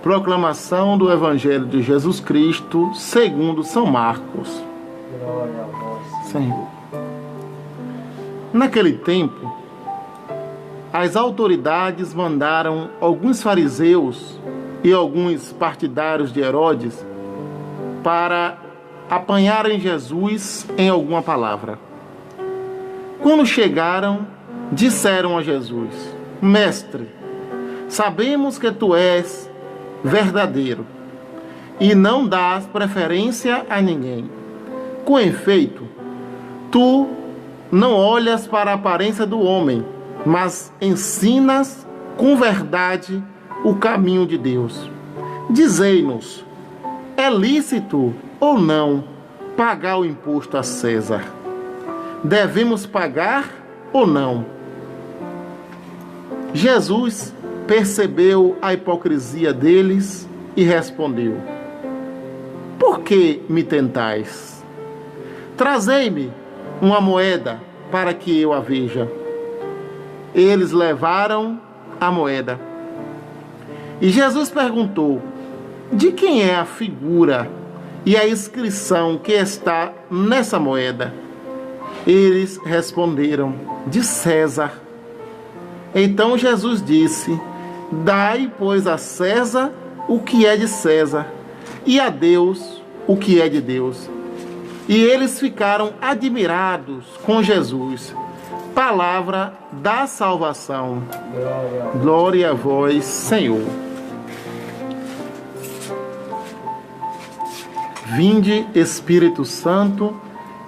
Proclamação do Evangelho de Jesus Cristo segundo São Marcos. Glória a vós, Senhor. Naquele tempo, as autoridades mandaram alguns fariseus e alguns partidários de Herodes para apanharem Jesus em alguma palavra. Quando chegaram, disseram a Jesus: Mestre, sabemos que tu és verdadeiro e não dás preferência a ninguém. Com efeito, tu não olhas para a aparência do homem, mas ensinas com verdade o caminho de Deus. Dizei-nos, é lícito ou não pagar o imposto a César? Devemos pagar ou não? Jesus percebeu a hipocrisia deles e respondeu: Por que me tentais? Trazei-me uma moeda para que eu a veja. Eles levaram a moeda. E Jesus perguntou: De quem é a figura e a inscrição que está nessa moeda? Eles responderam: De César. Então Jesus disse: Dai, pois, a César o que é de César, e a Deus o que é de Deus. E eles ficaram admirados com Jesus. Palavra da salvação. Glória a vós, Senhor. Vinde, Espírito Santo,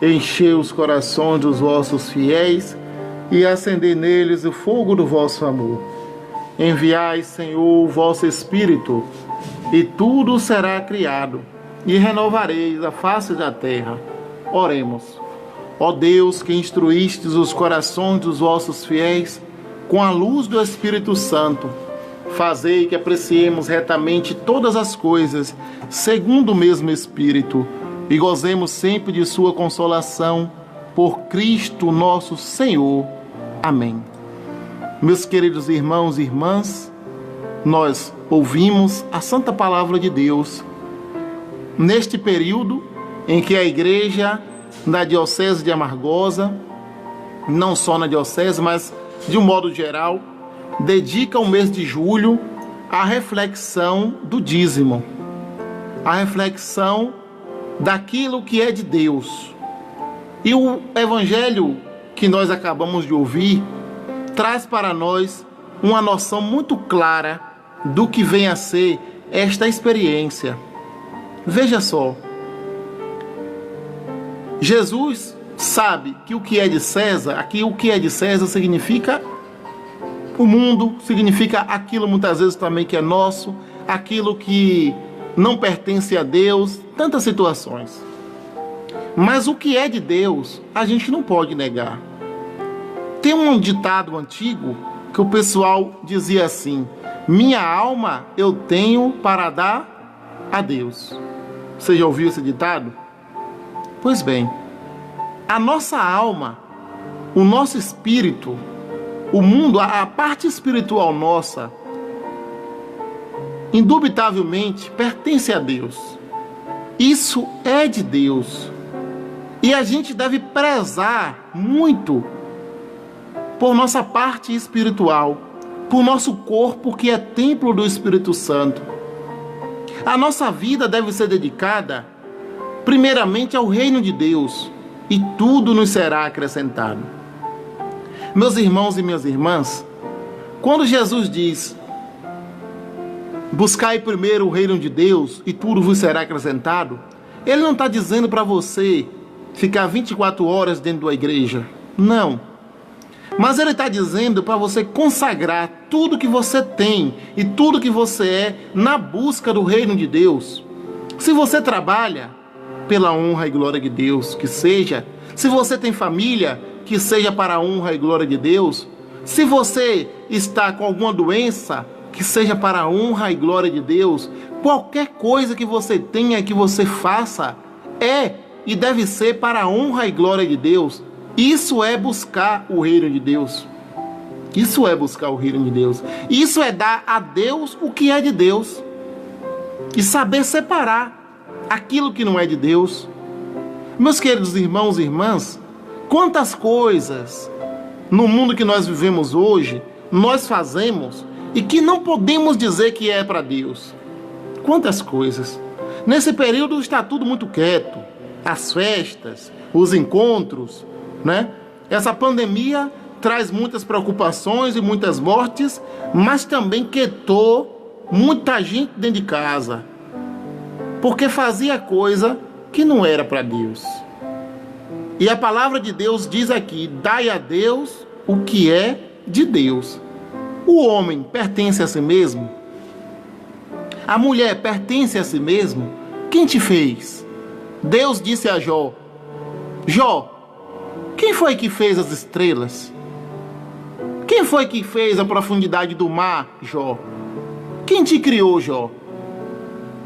enchei os corações dos vossos fiéis e acendei neles o fogo do vosso amor. Enviai, Senhor, o vosso Espírito, e tudo será criado, e renovareis a face da terra. Oremos. Ó Deus, que instruístes os corações dos vossos fiéis com a luz do Espírito Santo, fazei que apreciemos retamente todas as coisas, segundo o mesmo Espírito, e gozemos sempre de sua consolação, por Cristo nosso Senhor. Amém. Meus queridos irmãos e irmãs, nós ouvimos a Santa Palavra de Deus neste período em que a Igreja da Diocese de Amargosa, não só na Diocese, mas de um modo geral, dedica o mês de julho à reflexão do dízimo, à reflexão daquilo que é de Deus. E o Evangelho que nós acabamos de ouvir traz para nós uma noção muito clara do que vem a ser esta experiência. Veja só, Jesus sabe que o que é de César, aqui o que é de César significa o mundo, significa aquilo muitas vezes também que é nosso, aquilo que não pertence a Deus, tantas situações. Mas o que é de Deus, a gente não pode negar. Tem um ditado antigo que o pessoal dizia assim: minha alma eu tenho para dar a Deus. Você já ouviu esse ditado? Pois bem, a nossa alma, o nosso espírito, o mundo, a parte espiritual nossa, indubitavelmente pertence a Deus. Isso é de Deus. E a gente deve prezar muito por nossa parte espiritual, por nosso corpo que é templo do Espírito Santo. A nossa vida deve ser dedicada primeiramente ao reino de Deus, e tudo nos será acrescentado. Meus irmãos e minhas irmãs, quando Jesus diz: buscai primeiro o reino de Deus e tudo vos será acrescentado, Ele não está dizendo para você ficar 24 horas dentro da igreja. Não. Mas Ele está dizendo para você consagrar tudo que você tem e tudo que você é na busca do reino de Deus. Se você trabalha, pela honra e glória de Deus, que seja. Se você tem família, que seja para a honra e glória de Deus. Se você está com alguma doença, que seja para a honra e glória de Deus. Qualquer coisa que você tenha, que você faça, é e deve ser para a honra e glória de Deus. Isso é buscar o reino de Deus. Isso é buscar o reino de Deus. Isso é dar a Deus o que é de Deus. e saber separar aquilo que não é de Deus. Meus queridos irmãos e irmãs, quantas coisas no mundo que nós vivemos hoje, nós fazemos e que não podemos dizer que é para Deus. Quantas coisas. Nesse período está tudo muito quieto. As festas, os encontros, né? Essa pandemia traz muitas preocupações e muitas mortes, mas também quietou muita gente dentro de casa, porque fazia coisa que não era para Deus. E a palavra de Deus diz aqui: dai a Deus o que é de Deus. O homem pertence a si mesmo? A mulher pertence a si mesmo? Quem te fez? Deus disse a Jó: Jó, quem foi que fez as estrelas? Quem foi que fez a profundidade do mar, Jó? Quem te criou, Jó?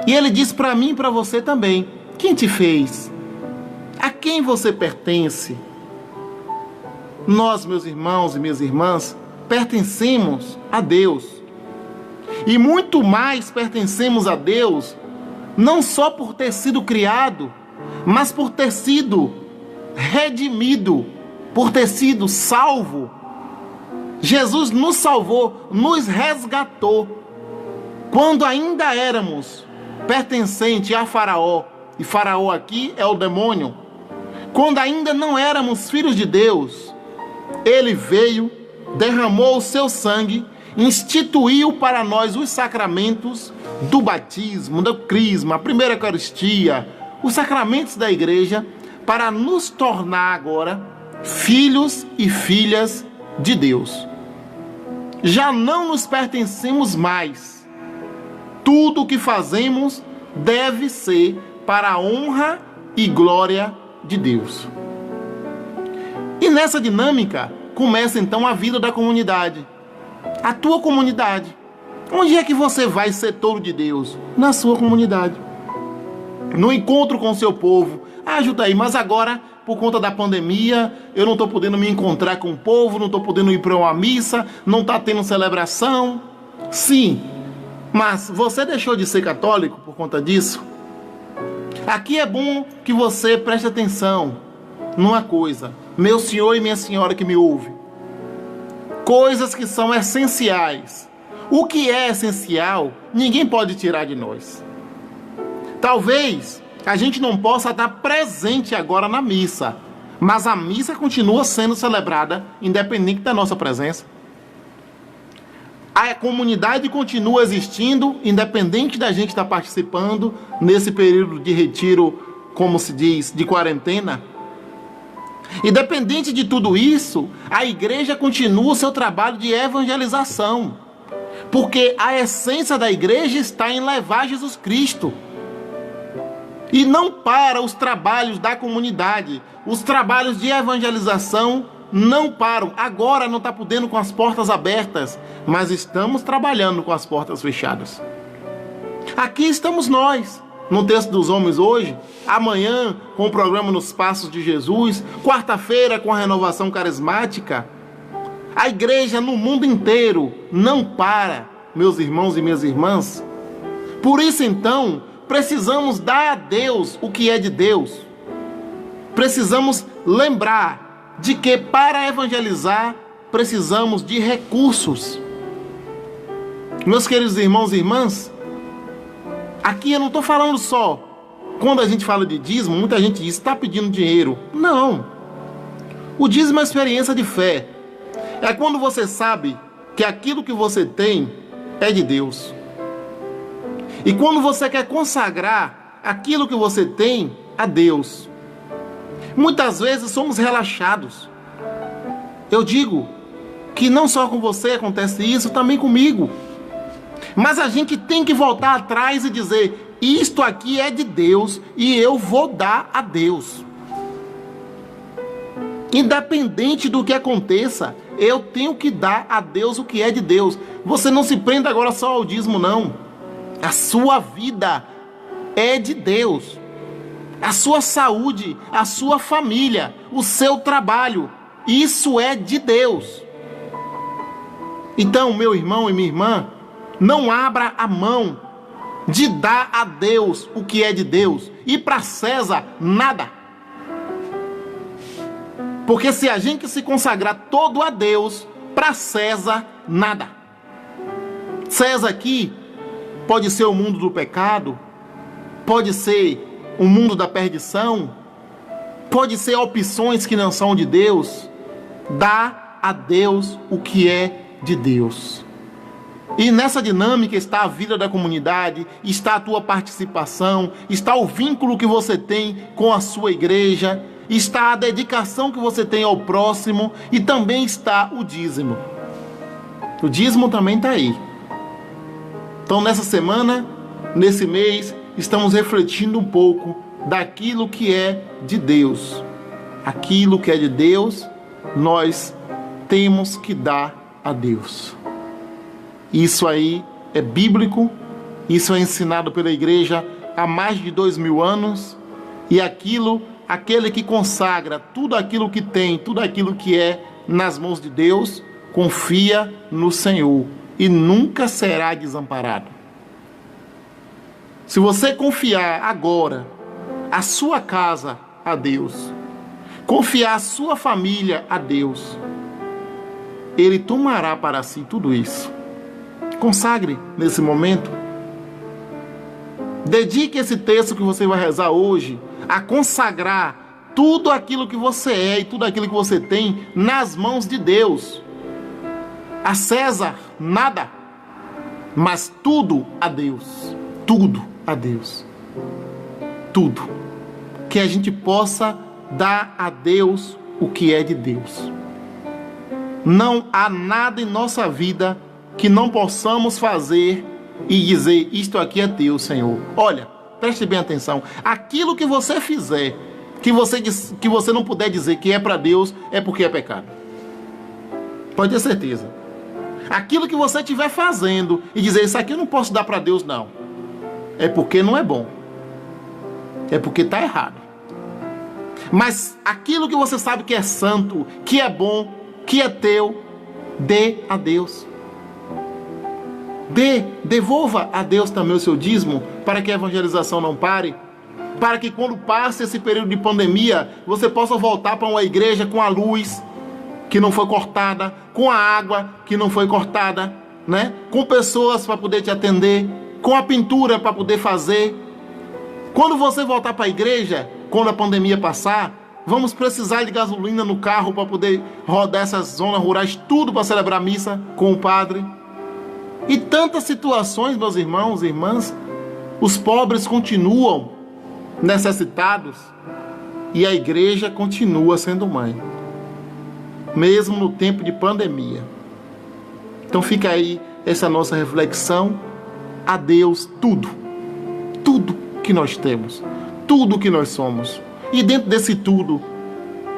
E ele diz para mim e para você também: quem te fez? A quem você pertence? Nós, meus irmãos e minhas irmãs, pertencemos a Deus. E muito mais pertencemos a Deus, não só por ter sido criado, mas por ter sido redimido, por ter sido salvo. Jesus nos salvou, nos resgatou. Quando ainda éramos pertencentes a Faraó, e Faraó aqui é o demônio, quando ainda não éramos filhos de Deus, ele veio, derramou o seu sangue, instituiu para nós os sacramentos do batismo, do crisma, a primeira Eucaristia, os sacramentos da igreja, para nos tornar agora filhos e filhas de Deus. Já não nos pertencemos mais. Tudo o que fazemos deve ser para a honra e glória de Deus. E nessa dinâmica começa então a vida da comunidade. A tua comunidade. Onde é que você vai ser touro de Deus? Na sua comunidade. No encontro com o seu povo. Ah, Jutaí, mas agora, por conta da pandemia, eu não estou podendo me encontrar com o povo, não estou podendo ir para uma missa, não está tendo celebração. Sim, mas você deixou de ser católico por conta disso? Aqui é bom que você preste atenção numa coisa, meu senhor e minha senhora que me ouve. Coisas que são essenciais. O que é essencial, ninguém pode tirar de nós. Talvez a gente não possa estar presente agora na missa, mas a missa continua sendo celebrada independente da nossa presença. A comunidade continua existindo, independente da gente estar participando nesse período de retiro, como se diz, de quarentena. Independente de tudo isso, a igreja continua o seu trabalho de evangelização, porque a essência da igreja está em levar Jesus Cristo. E não para os trabalhos da comunidade, os trabalhos de evangelização não param. Agora não está podendo com as portas abertas, mas estamos trabalhando com as portas fechadas. Aqui estamos nós, no Texto dos Homens hoje, amanhã com o programa Nos Passos de Jesus, quarta-feira com a renovação carismática. A igreja no mundo inteiro não para, meus irmãos e minhas irmãs. Por isso então, precisamos dar a Deus o que é de Deus. Precisamos lembrar de que para evangelizar precisamos de recursos. Meus queridos irmãos e irmãs, aqui eu não estou falando só, quando a gente fala de dízimo, muita gente diz, está pedindo dinheiro. Não. O dízimo é uma experiência de fé. É quando você sabe que aquilo que você tem é de Deus. E quando você quer consagrar aquilo que você tem a Deus. Muitas vezes somos relaxados. Eu digo que não só com você acontece isso, também comigo. Mas a gente tem que voltar atrás e dizer, isto aqui é de Deus e eu vou dar a Deus. Independente do que aconteça, eu tenho que dar a Deus o que é de Deus. Você não se prenda agora só ao dízimo, não. A sua vida é de Deus. A sua saúde, a sua família, o seu trabalho, isso é de Deus. Então, meu irmão e minha irmã, não abra a mão de dar a Deus o que é de Deus e para César nada. Porque se a gente se consagrar todo a Deus, para César nada. César aqui pode ser o mundo do pecado, pode ser o mundo da perdição, pode ser opções que não são de Deus. Dá a Deus o que é de Deus. E nessa dinâmica está a vida da comunidade, está a tua participação, está o vínculo que você tem com a sua igreja, está a dedicação que você tem ao próximo e também está o dízimo. O dízimo também está aí. Então nessa semana, nesse mês, estamos refletindo um pouco daquilo que é de Deus. Aquilo que é de Deus, nós temos que dar a Deus. Isso aí é bíblico, isso é ensinado pela igreja há mais de 2000 anos, e aquele que consagra tudo aquilo que tem, tudo aquilo que é nas mãos de Deus, confia no Senhor e nunca será desamparado. Se você confiar agora a sua casa a Deus, confiar a sua família a Deus, Ele tomará para si tudo isso. Consagre nesse momento. Dedique esse texto que você vai rezar hoje a consagrar tudo aquilo que você é e tudo aquilo que você tem nas mãos de Deus. A César, nada, mas tudo a Deus. Tudo a Deus. Tudo. Que a gente possa dar a Deus o que é de Deus. Não há nada em nossa vida que não possamos fazer e dizer, isto aqui é teu, Senhor. Olha, preste bem atenção. Aquilo que você fizer, que você não puder dizer que é para Deus, é porque é pecado. Pode ter certeza. Aquilo que você estiver fazendo e dizer, isso aqui eu não posso dar para Deus, não. É porque não é bom. É porque está errado. Mas aquilo que você sabe que é santo, que é bom, que é teu, dê a Deus. Devolva a Deus também o seu dízimo, para que a evangelização não pare, para que quando passe esse período de pandemia, você possa voltar para uma igreja com a luz que não foi cortada, com a água que não foi cortada, né? Com pessoas para poder te atender, com a pintura para poder fazer. Quando você voltar para a igreja, quando a pandemia passar, vamos precisar de gasolina no carro para poder rodar essas zonas rurais, tudo para celebrar a missa com o padre. E tantas situações, meus irmãos e irmãs, os pobres continuam necessitados e a igreja continua sendo mãe, mesmo no tempo de pandemia. Então fica aí essa nossa reflexão. A Deus tudo que nós temos, tudo que nós somos, e dentro desse tudo,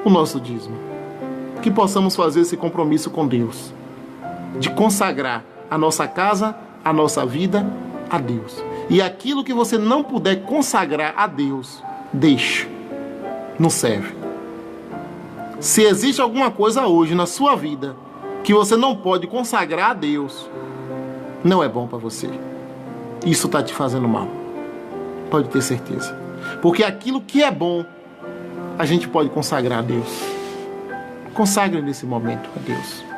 o nosso dízimo. Que possamos fazer esse compromisso com Deus, de consagrar a nossa casa, a nossa vida a Deus. E aquilo que você não puder consagrar a Deus, deixe. Não serve. Se existe alguma coisa hoje na sua vida que você não pode consagrar a Deus, não é bom para você. Isso está te fazendo mal. Pode ter certeza. Porque aquilo que é bom, a gente pode consagrar a Deus. Consagre nesse momento a Deus.